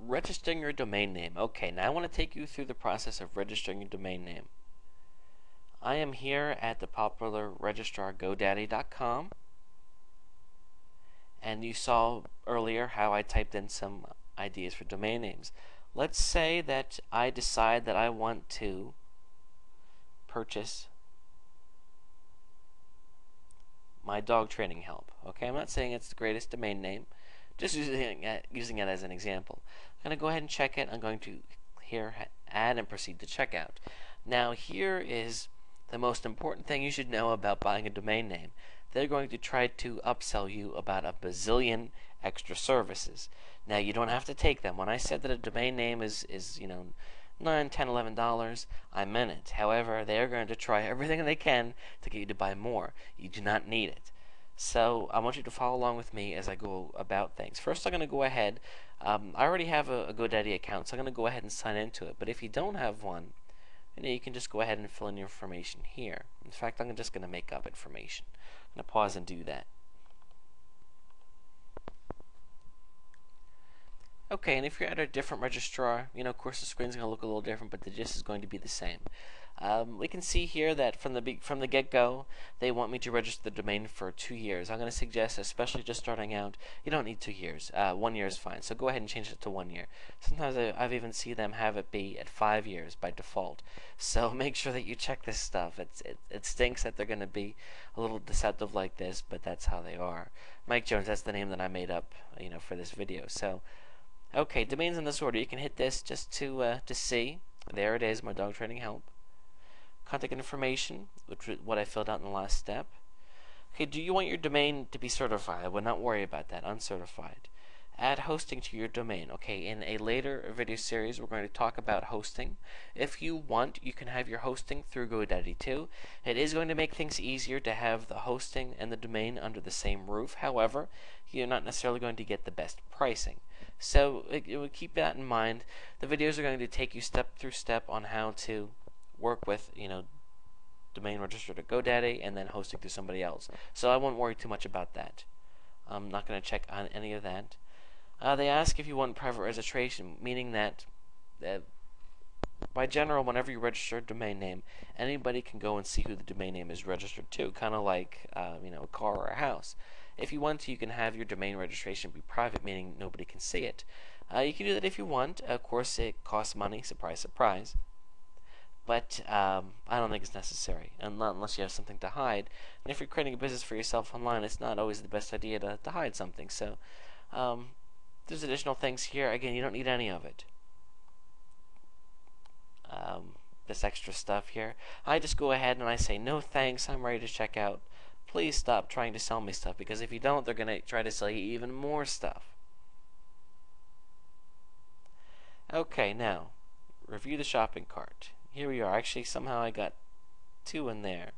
registering your domain name. Okay, now I want to take you through the process of registering your domain name. I am here at the popular registrar GoDaddy.com, and you saw earlier how I typed in some ideas for domain names. Let's say that I decide that I want to purchase my dog training help. Okay, I'm not saying it's the greatest domain name, just using it as an example. I'm going to go ahead and check it. I'm going to here add and proceed to checkout. Now here is the most important thing you should know about buying a domain name. They're going to try to upsell you about a bazillion extra services. Now you don't have to take them. When I said that a domain name is $9, $10, $11, I meant it. However, they are going to try everything they can to get you to buy more. You do not need it. So I want you to follow along with me as I go about things. First, I'm going to go ahead. I already have a GoDaddy account, so I'm going to go ahead and sign into it. But if you don't have one, you can just go ahead and fill in your information here. In fact, I'm just going to make up information. I'm going to pause and do that. Okay, and if you're at a different registrar, of course the screen's going to look a little different, but the gist is going to be the same. We can see here that from the get-go, they want me to register the domain for 2 years. I'm going to suggest, especially just starting out, you don't need 2 years. 1 year is fine. So go ahead and change it to 1 year. Sometimes I've even seen them have it be at 5 years by default. So make sure that you check this stuff. It stinks that they're going to be a little deceptive like this, but that's how they are. Mike Jones, that's the name that I made up, for this video. So, okay, domains in this order. You can hit this just to see. There it is, my dog training help. Contact information, which is what I filled out in the last step. Okay, do you want your domain to be certified? I would not worry about that, uncertified. Add hosting to your domain. Okay, in a later video series, we're going to talk about hosting. If you want, you can have your hosting through GoDaddy too. It is going to make things easier to have the hosting and the domain under the same roof. However, you're not necessarily going to get the best pricing. So keep that in mind. The videos are going to take you step through step on how to work with, domain register to GoDaddy and then hosting to somebody else. So I won't worry too much about that. I'm not going to check on any of that. They ask if you want private registration, meaning that by general, whenever you register a domain name, anybody can go and see who the domain name is registered to, kind of like a car or a house. If you want to, you can have your domain registration be private, meaning nobody can see it. You can do that if you want. Of course, it costs money. Surprise, surprise. But I don't think it's necessary, unless you have something to hide. And if you're creating a business for yourself online, it's not always the best idea to hide something. So there's additional things here. Again, you don't need any of it. This extra stuff here. I just go ahead and I say, no thanks, I'm ready to check out. Please stop trying to sell me stuff, because if you don't, they're going to try to sell you even more stuff. Okay, now, review the shopping cart. Here we are. Actually, somehow I got 2 in there.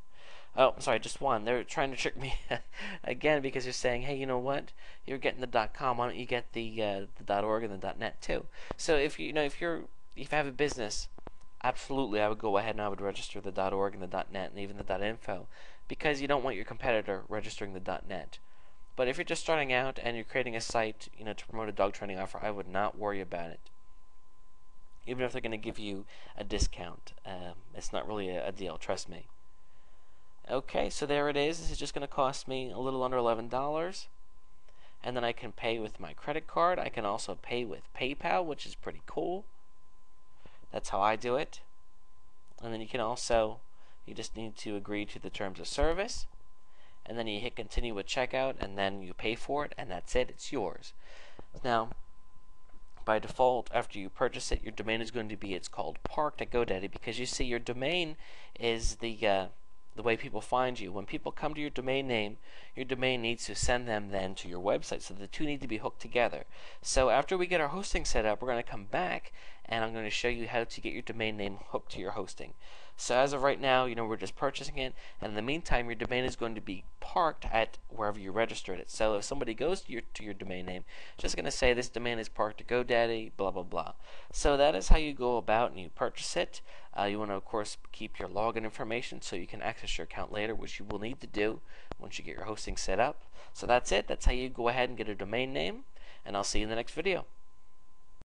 Oh, sorry, just 1. They're trying to trick me again, because they're saying, hey, you know what? You're getting the .com. Why don't you get the .org and the .net too? So if you have a business, absolutely, I would go ahead and I would register the .org and the .net and even the .info, because you don't want your competitor registering the .net. But if you're just starting out and you're creating a site, to promote a dog training offer, I would not worry about it. Even if they're going to give you a discount, it's not really a deal, trust me. Okay, so there it is. This is just going to cost me a little under $11. And then I can pay with my credit card. I can also pay with PayPal, which is pretty cool. That's how I do it. And then you can also, you just need to agree to the terms of service. And then you hit continue with checkout, and then you pay for it, and that's it. It's yours. Now, by default, after you purchase it, your domain is going to be, it's called parked at GoDaddy, because you see your domain is the way people find you. When people come to your domain name, your domain needs to send them then to your website, so the two need to be hooked together. So after we get our hosting set up, we're going to come back and I'm going to show you how to get your domain name hooked to your hosting. So as of right now, we're just purchasing it, and in the meantime, your domain is going to be parked at wherever you registered it. So if somebody goes to your domain name, it's just going to say this domain is parked at GoDaddy, blah blah blah. So that is how you go about and you purchase it. You want to, of course, keep your login information so you can access your account later, which you will need to do once you get your hosting set up. So that's it. That's how you go ahead and get a domain name, and I'll see you in the next video.